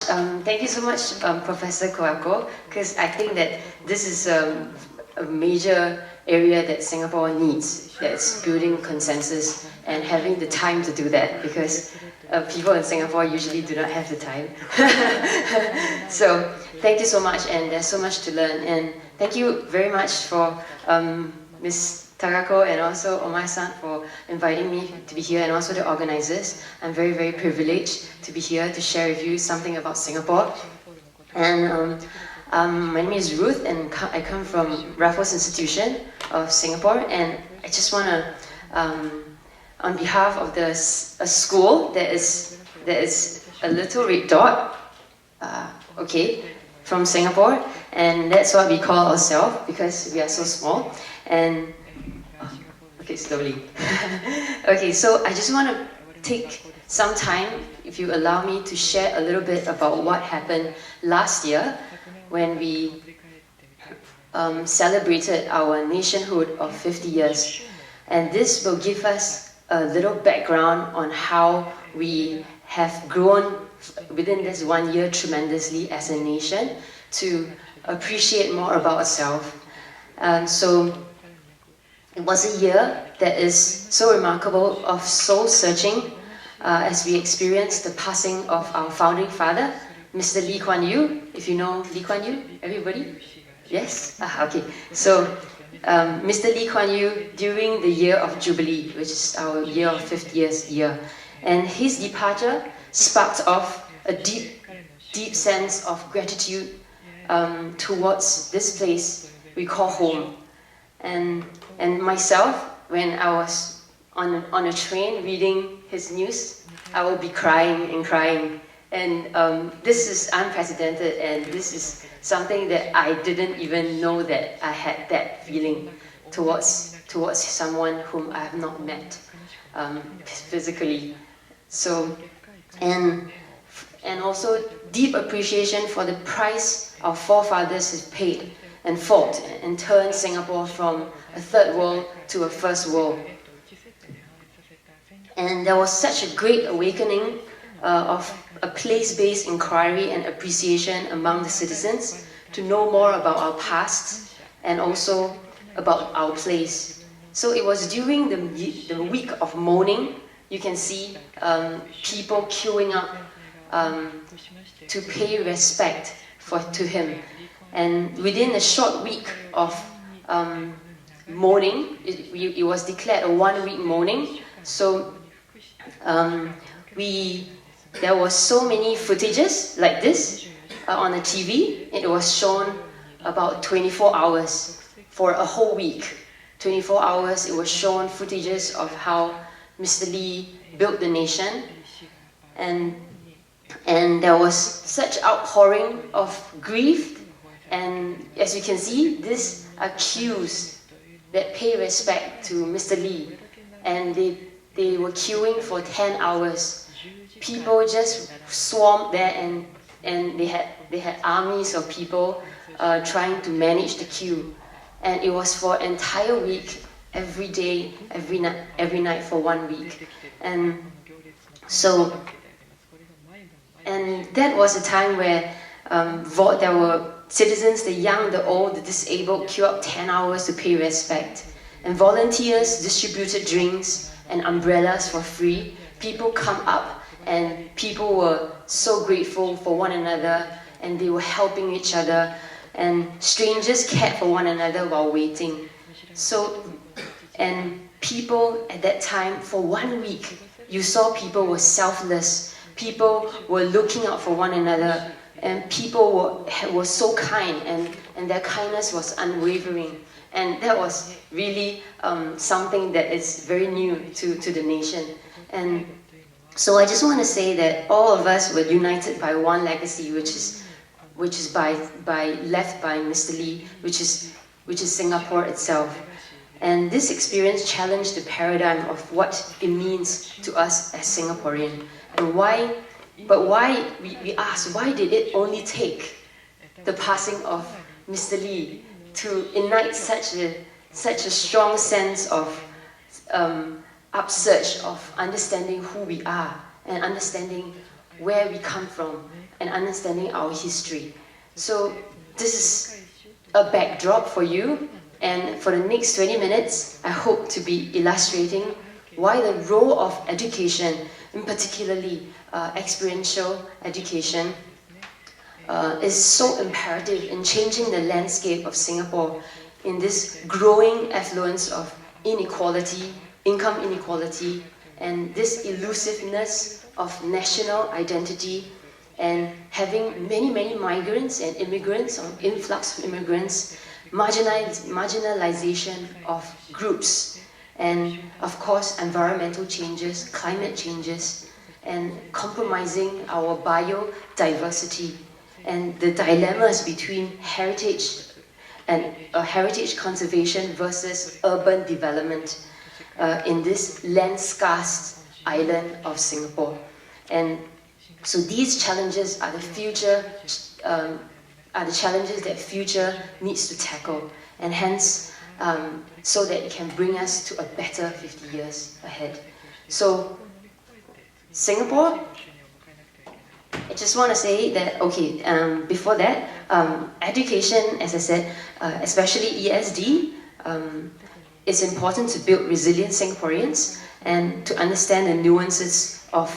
Thank you so much, Professor Kawako, because I think that this is a major area that Singapore needs, that's building consensus and having the time to do that, because people in Singapore usually do not have the time. So thank you so much, and there's so much to learn. And thank you very much for Ms. Takako and also Omai-san for inviting me to be here, and also the organizers. I'm very, very privileged to be here to share with you something about Singapore. And my name is Ruth, and I come from Raffles Institution of Singapore, and I just want to, on behalf of a school that is a little red dot, from Singapore, and that's what we call ourselves because we are so small. And slowly. Okay, so I just want to take some time, if you allow me, to share a little bit about what happened last year when we celebrated our nationhood of 50 years. And this will give us a little background on how we have grown within this 1 year tremendously as a nation to appreciate more about ourselves. So it was a year that is so remarkable of soul-searching as we experienced the passing of our founding father, Mr. Lee Kuan Yew. If you know Lee Kuan Yew, everybody? Yes? Okay. So Mr. Lee Kuan Yew, during the year of Jubilee, which is our year of 50th year, and his departure sparked off a deep, deep sense of gratitude towards this place we call home. And myself, when I was on a train reading his news, I will be crying and crying. And this is unprecedented, and this is something that I didn't even know that I had that feeling towards someone whom I have not met physically. So, and also deep appreciation for the price our forefathers have paid and fought and turned Singapore from a third world to a first world. And there was such a great awakening of a place-based inquiry and appreciation among the citizens to know more about our past and also about our place. So it was during the week of mourning, you can see people queuing up to pay respect to him. And within a short week of mourning, it was declared a 1 week mourning. So there was so many footages like this on the TV. It was shown about 24 hours for a whole week. 24 hours, it was shown footages of how Mr. Lee built the nation. And there was such outpouring of grief. And as you can see, these are queues that pay respect to Mr. Lee. And they were queuing for 10 hours. People just swarmed there, and they had armies of people trying to manage the queue. And it was for an entire week, every day, every night for 1 week. And that was a time where there were citizens, the young, the old, the disabled, queue up 10 hours to pay respect. And volunteers distributed drinks and umbrellas for free. People come up, and people were so grateful for one another, and they were helping each other, and strangers cared for one another while waiting. So, and people at that time, for 1 week, you saw people were selfless. People were looking out for one another, and people were so kind, and their kindness was unwavering. And that was really something that is very new to the nation. And so I just want to say that all of us were united by one legacy, which is left by Mr. Lee, which is Singapore itself. And this experience challenged the paradigm of what it means to us as Singaporean. And why we asked, why did it only take the passing of Mr. Lee to ignite such a strong sense of upsurge of understanding who we are and understanding where we come from, and understanding our history. So this is a backdrop for you, and for the next 20 minutes, I hope to be illustrating why the role of education, and particularly experiential education, is so imperative in changing the landscape of Singapore in this growing affluence of inequality, income inequality, and this elusiveness of national identity, and having many migrants and immigrants, or influx of immigrants, marginalization of groups, and of course environmental changes, climate changes, and compromising our biodiversity, and the dilemmas between heritage and heritage conservation versus urban development in this land-scarce island of Singapore. And so these challenges are the future, are the challenges that future needs to tackle, and hence, so that it can bring us to a better 50 years ahead. So, Singapore, I just want to say that, okay, before that, education, as I said, especially ESD, it's important to build resilient Singaporeans and to understand the nuances of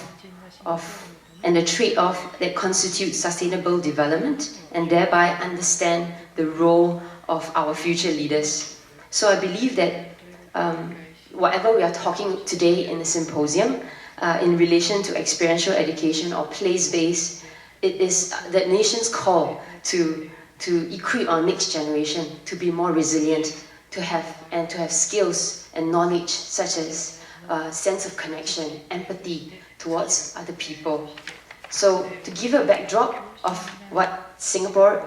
and the trade-off that constitutes sustainable development, and thereby understand the role of our future leaders. So I believe that whatever we are talking today in the symposium, in relation to experiential education or place-based, it is the nation's call to equip our next generation to be more resilient, to have skills and knowledge such as sense of connection, empathy towards other people. So to give a backdrop of what Singapore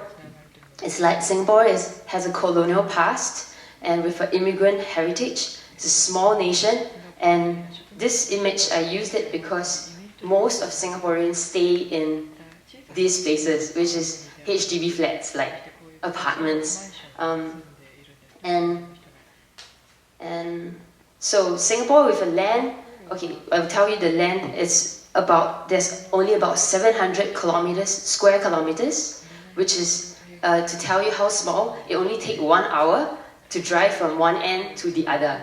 is like, Singapore has a colonial past and with an immigrant heritage. It's a small nation, and this image, I used it because most of Singaporeans stay in these places, which is HDB flats, like apartments. And so Singapore with a land, okay, I'll tell you the land is there's only about 700 square kilometers, which is, to tell you how small, it only takes 1 hour to drive from one end to the other.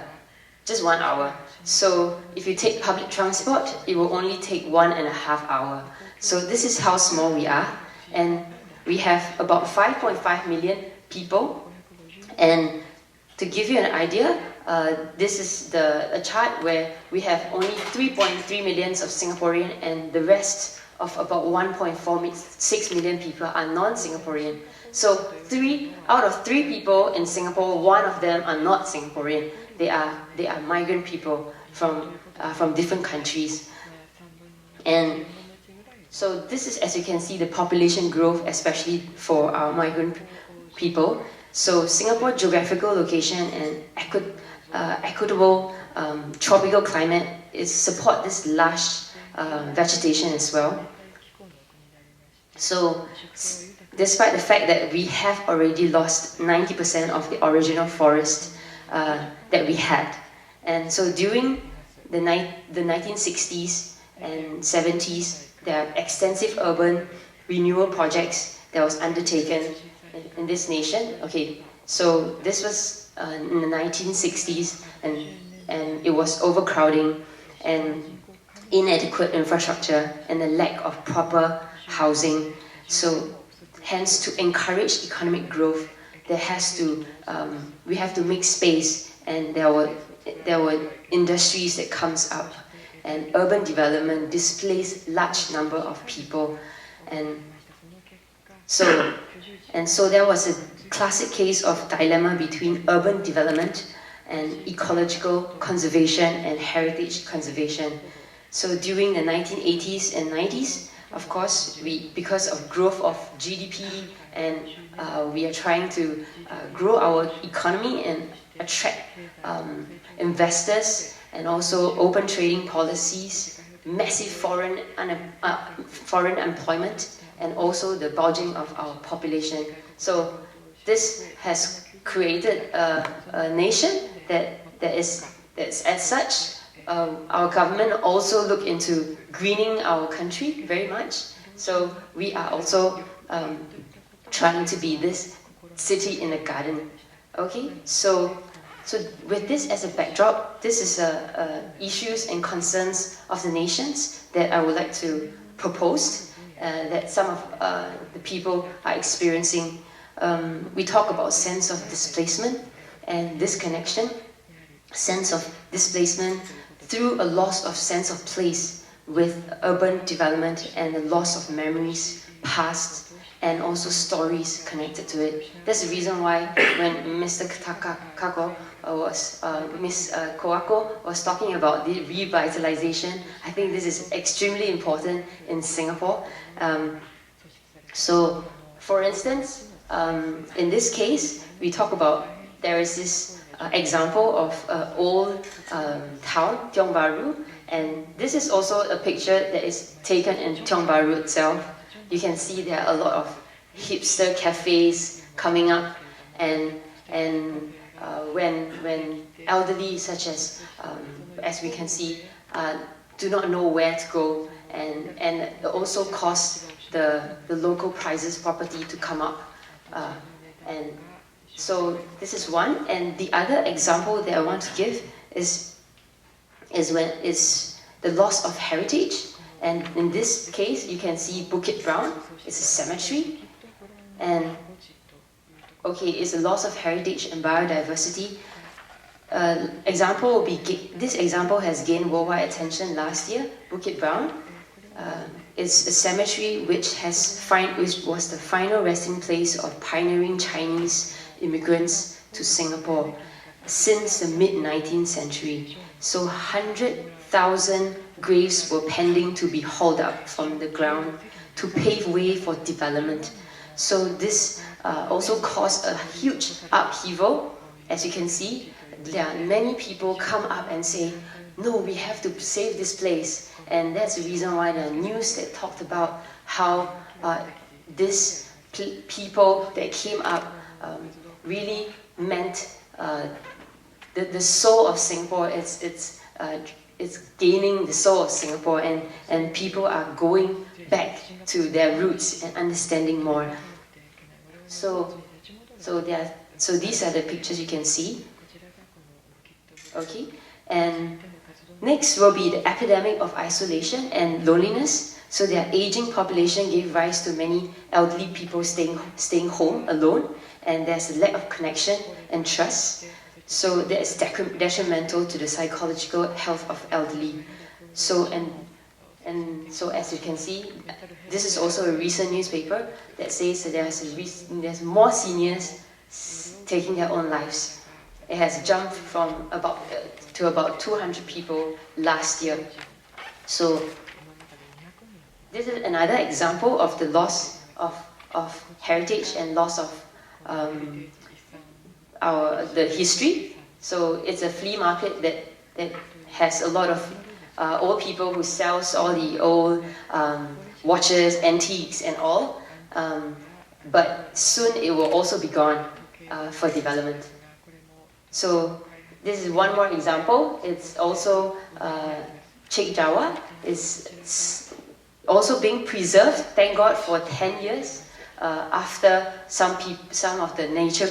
Just 1 hour. So if you take public transport, it will only take 1.5 hours. So this is how small we are. And we have about 5.5 million people. And to give you an idea, this is a chart where we have only 3.3 million of Singaporean, and the rest of about 1.46 million people are non-Singaporean. So 3 out of 3 people in Singapore, 1 of them are not Singaporean. They are migrant people from different countries. And so this is, as you can see, the population growth, especially for our migrant people. So Singapore geographical location and equitable tropical climate support this lush vegetation as well. So despite the fact that we have already lost 90% of the original forest that we had, and so during the 1960s and 70s, there are extensive urban renewal projects that was undertaken in this nation. Okay, so this was in the 1960s, and it was overcrowding and inadequate infrastructure and a lack of proper housing. So hence, to encourage economic growth, we have to make space, and there were industries that comes up, and urban development displaced large number of people, and so there was a classic case of dilemma between urban development and ecological conservation and heritage conservation. So during the 1980s and 90s, of course, because of growth of GDP, and we are trying to grow our economy and attract investors, and also open trading policies, massive foreign employment, and also the bulging of our population. So this has created a nation that's as such. Our government also look into greening our country very much. So we are also trying to be this city in a garden. Okay, so with this as a backdrop, this is issues and concerns of the nations that I would like to propose that some of the people are experiencing. We talk about sense of displacement and disconnection, sense of displacement through a loss of sense of place with urban development and the loss of memories, past, and also stories connected to it. That's the reason why when Mr. Kako was, Miss Kowako was talking about the revitalization, I think this is extremely important in Singapore. So, for instance, in this case, we talk about there is this example of old town, Tiong Bahru, and this is also a picture that is taken in Tiong Bahru itself. You can see there are a lot of hipster cafes coming up, and when elderly, such as we can see, do not know where to go, and also cause the local prices property to come up, and so this is one. And the other example that I want to give is the loss of heritage. And in this case, you can see Bukit Brown. It's a cemetery. And okay, it's a loss of heritage and biodiversity. Example will be, this example has gained worldwide attention last year. Bukit Brown is a cemetery which was the final resting place of pioneering Chinese immigrants to Singapore since the mid-19th century. So 100,000 graves were pending to be hauled up from the ground to pave way for development. So this also caused a huge upheaval. As you can see, there are many people come up and say, no, we have to save this place. And that's the reason why the news that talked about how these people that came up really meant the soul of Singapore. It's gaining the soul of Singapore, and people are going back to their roots and understanding more. So these are the pictures you can see. Okay, and next will be the epidemic of isolation and loneliness. So their aging population gave rise to many elderly people staying home alone, and there's a lack of connection and trust. So that is detrimental to the psychological health of elderly. So so as you can see, this is also a recent newspaper that says that there's more seniors taking their own lives. It has jumped from about 200 people last year. So this is another example of the loss of heritage and loss of the history. So it's a flea market that has a lot of old people who sells all the old watches, antiques and all. But soon it will also be gone for development. So this is one more example. It's also Chek Jawa. It's also being preserved, thank God, for 10 years after some of the nature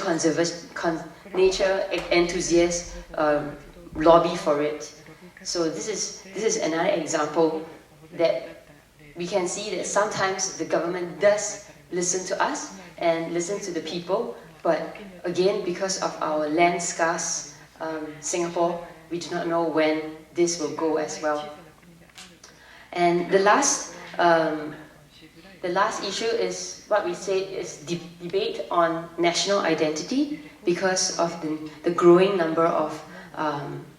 enthusiasts lobby for it. So this is another example that we can see that sometimes the government does listen to us and listen to the people, but again, because of our land scarce Singapore, we do not know when this will go as well. And the last issue is what we say is debate on national identity. Because of the growing number of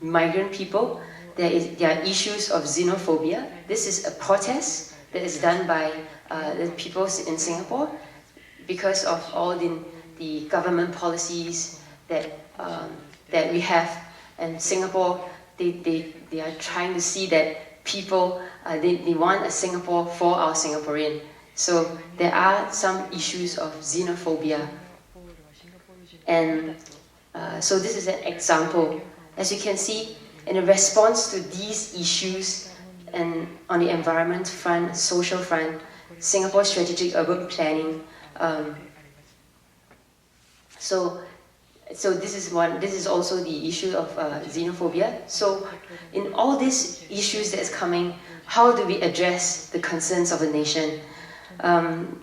migrant people, there are issues of xenophobia. This is a protest that is done by the people in Singapore because of all the government policies that we have. And Singapore, they are trying to see that people, they want a Singapore for our Singaporean. So there are some issues of xenophobia. And so this is an example. As you can see, in a response to these issues and on the environment front, social front, Singapore strategic urban planning. So this is also the issue of xenophobia. So in all these issues that's coming, how do we address the concerns of a nation?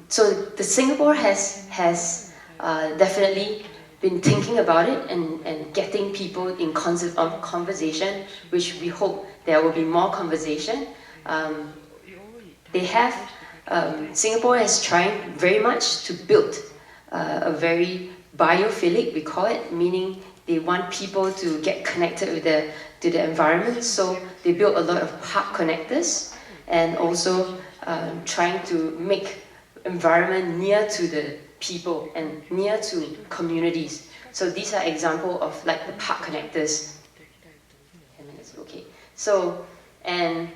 So the Singapore has definitely been thinking about it and getting people in conversation, which we hope there will be more conversation. Singapore is trying very much to build a very biophilic, we call it, meaning they want people to get connected to the environment. So they built a lot of park connectors and also trying to make environment near to the people and near to communities. So these are examples of like the park connectors. 10 minutes, okay. So, and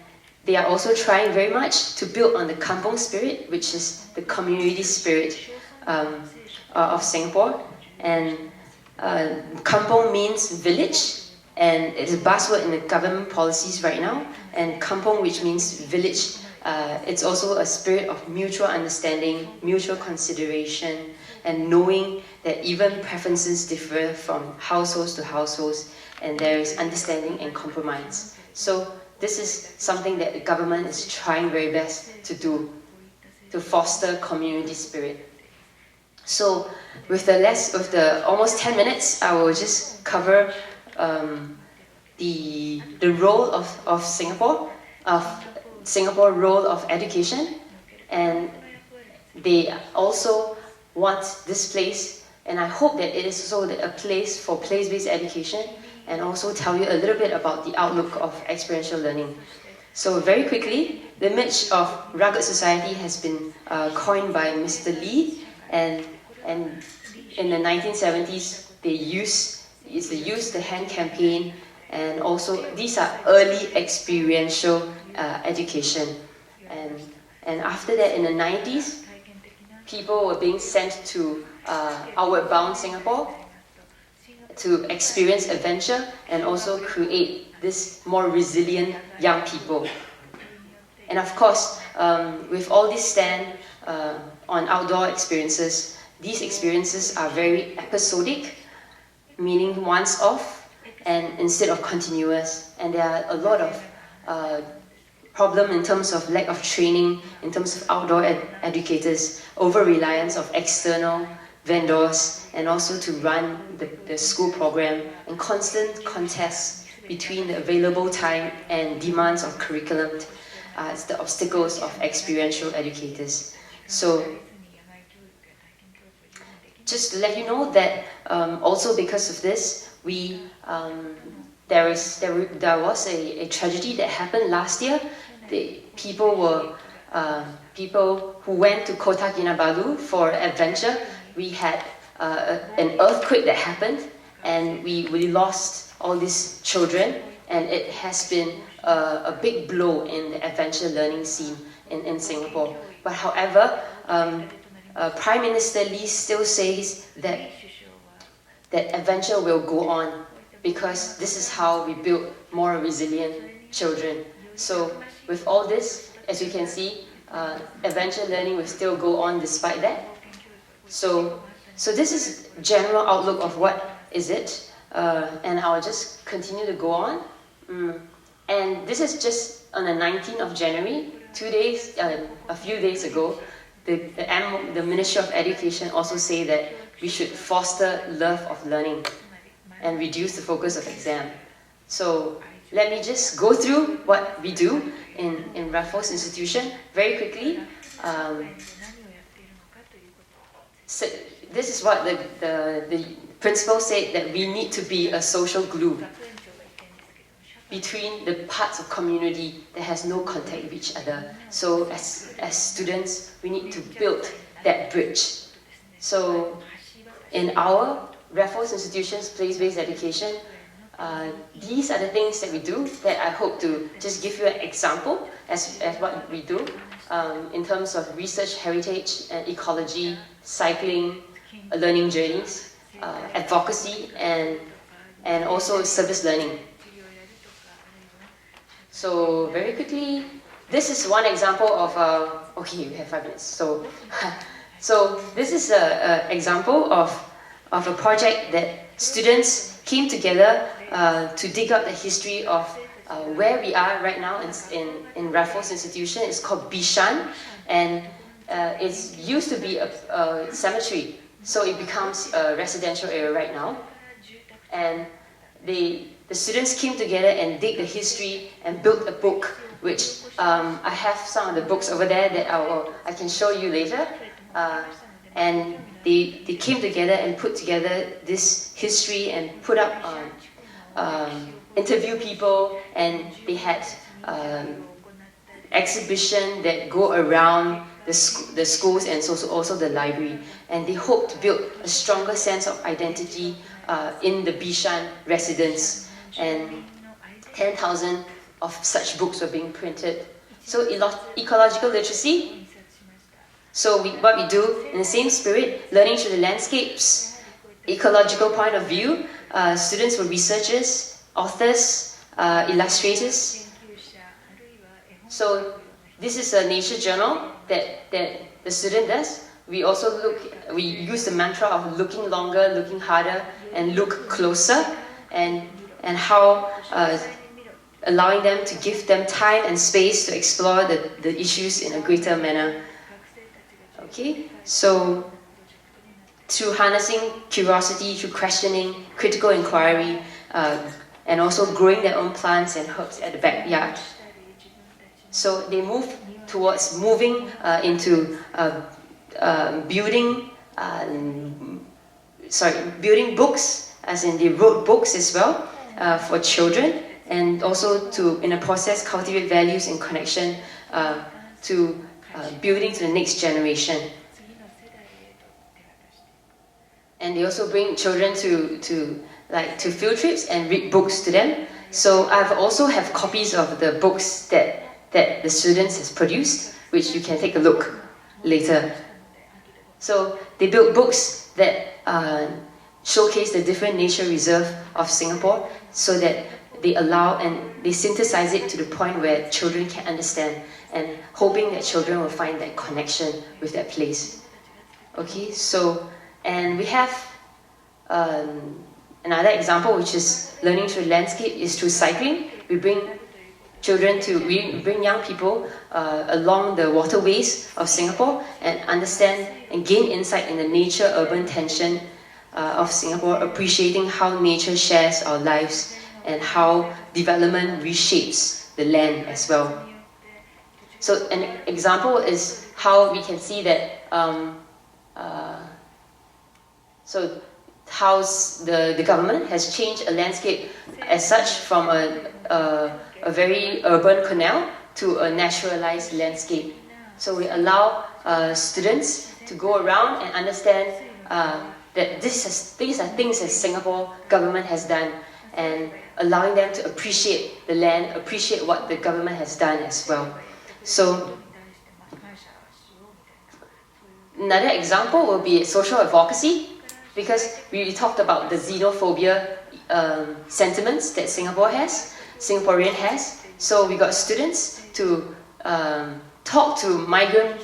they are also trying very much to build on the kampong spirit, which is the community spirit of Singapore. And kampong means village, and it's a buzzword in the government policies right now. And kampong, which means village, it's also a spirit of mutual understanding, mutual consideration, and knowing that even preferences differ from households to households, and there is understanding and compromise. So this is something that the government is trying very best to do, to foster community spirit. So with the almost 10 minutes, I will just cover the role of Singapore role of education, and they also want this place, and I hope that it is also a place for place-based education, and also tell you a little bit about the outlook of experiential learning. So very quickly, the image of rugged society has been coined by Mr. Lee, and in the 1970s they used the hand campaign, and also these are early experiential education, and after that in the 90s people were being sent to Outward Bound Singapore to experience adventure and also create this more resilient young people. And of course, with all this stand on outdoor experiences, these experiences are very episodic, meaning once off and instead of continuous. And there are a lot of problem in terms of lack of training, in terms of outdoor educators, over-reliance of external vendors, and also to run the school program, and constant contests between the available time and demands of curriculum. It's the obstacles of experiential educators. So just to let you know that also because of this, there was a tragedy that happened last year. People who went to Kota Kinabalu for adventure. We had an earthquake that happened, and we lost all these children, and it has been a big blow in the adventure learning scene in Singapore. But however, Prime Minister Lee still says that adventure will go on, because this is how we build more resilient children. So with all this, as you can see, adventure learning will still go on despite that. So this is general outlook of what is it, and I'll just continue to go on. And this is just on the 19th of January, a few days ago, the Ministry of Education also say that we should foster love of learning and reduce the focus of exam. So let me just go through what we do in Raffles Institution very quickly. So this is what the principal said, that we need to be a social glue between the parts of community that has no contact with each other. So as students, we need to build that bridge. So in our Raffles Institution's place-based education, these are the things that we do that I hope to just give you an example as what we do in terms of research, heritage, and ecology, cycling, learning journeys, advocacy, and also service learning. So very quickly, this is one example of okay, we have 5 minutes. So, so this is an example of a project that students came together to dig out the history of where we are right now in Raffles Institution. It's called Bishan, and it's used to be a cemetery, so it becomes a residential area right now. And the students came together and dig the history and built a book, which I have some of the books over there that I can show you later. And they came together and put together this history and put up interview people, and they had exhibition that go around the schools and also the library, and they hope to build a stronger sense of identity in the Bishan residents, and 10,000 of such books were being printed. So ecological literacy. So what we do in the same spirit, learning through the landscapes, ecological point of view, students were researchers, authors, illustrators. So this is a nature journal that the student does. We use the mantra of looking longer, looking harder, and look closer, and how allowing them to give them time and space to explore the issues in a greater manner. Okay, so through harnessing curiosity, through questioning, critical inquiry, and also growing their own plants and herbs at the backyard. So they move towards moving into building books, as in they wrote books as well for children, and also to, in a process, cultivate values and connection to building to the next generation. And they also bring children to field trips and read books to them. So I also have copies of the books that the students has produced, which you can take a look later. So they built books that showcase the different nature reserve of Singapore, so that they allow and they synthesize it to the point where children can understand, and hoping that children will find that connection with that place. Okay, so, and we have another example, which is learning through landscape, is through cycling. We bring young people along the waterways of Singapore and understand and gain insight in the nature-urban tension of Singapore, appreciating how nature shares our lives and how development reshapes the land as well. So an example is how we can see that so how the government has changed a landscape as such from a very urban canal to a naturalized landscape. So we allow students to go around and understand that these are things that Singapore government has done, and allowing them to appreciate the land, appreciate what the government has done as well. So another example will be social advocacy, because we talked about the xenophobia sentiments that Singaporean has. So we got students to talk to migrant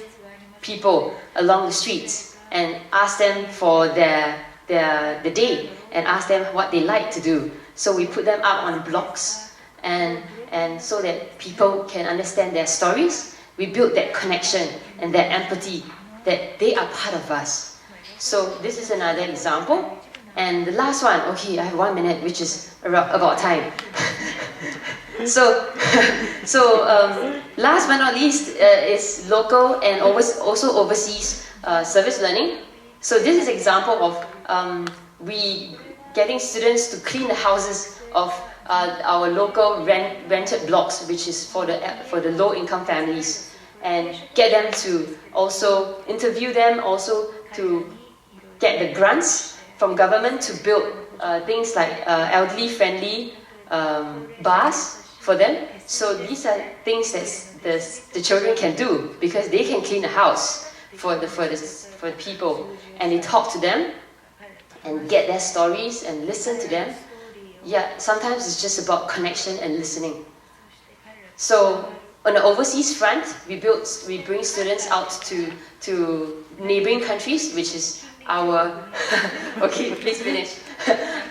people along the streets and ask them for the day, and ask them what they like to do. So we put them up on blocks, and so that people can understand their stories. We build that connection and that empathy, that they are part of us. So this is another example. And the last one, okay, I have 1 minute, which is about time. So last but not least is local and also overseas service learning. So this is an example of we getting students to clean the houses of our local rented blocks, which is for the low-income families, and get them to also interview them, also to get the grants from government to build things like elderly-friendly bars for them. So these are things that the children can do, because they can clean the house for the people, and they talk to them and get their stories and listen to them. Yeah, sometimes it's just about connection and listening. So on the overseas front, we bring students out to neighboring countries, which is our okay, please finish.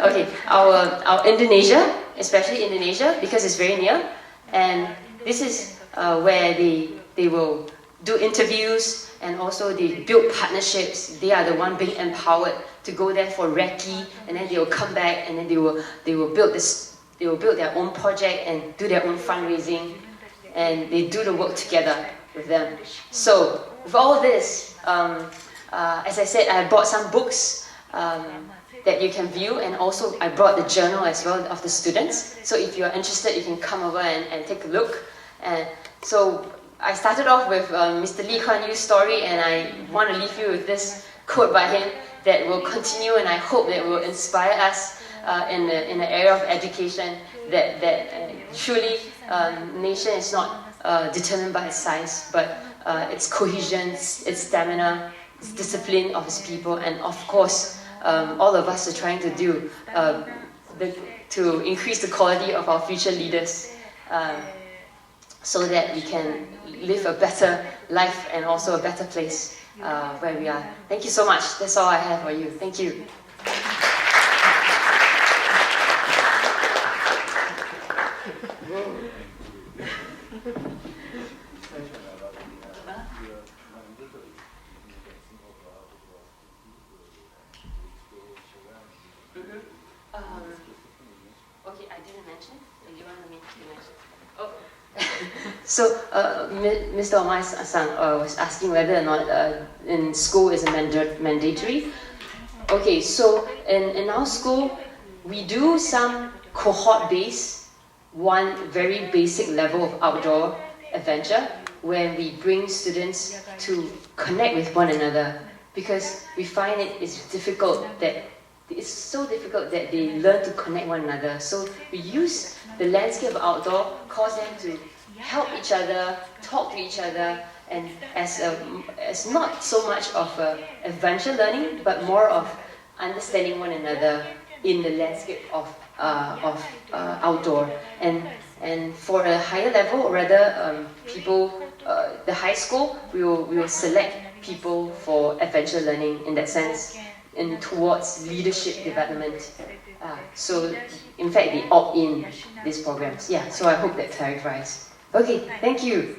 Okay, our Indonesia, especially Indonesia, because it's very near, and this is where they will do interviews, and also they build partnerships. They are the one being empowered to go there for recce, and then they will come back, and then they will build their own project and do their own fundraising, and they do the work together with them. So with all this, as I said, I bought some books that you can view, and also I brought the journal as well of the students. So if you're interested, you can come over and take a look. And so I started off with Mr. Lee Kuan Yew's story, and I want to leave you with this quote by him that will continue, and I hope that will inspire us in the area of education, that truly nation is not determined by its size, but its cohesion, its stamina, its discipline of its people, and of course all of us are trying to do to increase the quality of our future leaders, so that we can live a better life and also a better place where we are. Thank you so much. That's all I have for you. Thank you. Okay, I didn't mention. Do you want me to mention? Oh. So, Mr. Omai-san was asking whether or not in school is mandatory. Okay, so in our school, we do some cohort-based, one very basic level of outdoor adventure, where we bring students to connect with one another, because we find it's so difficult that they learn to connect one another. So we use the landscape of outdoor, cause them to help each other, talk to each other, and as not so much of adventure learning, but more of understanding one another in the landscape of outdoor. And for a higher level, or rather people, the high school, we will select people for adventure learning in that sense, and towards leadership development. So in fact, they opt in these programs. Yeah, so I hope that clarifies. Okay, thank you.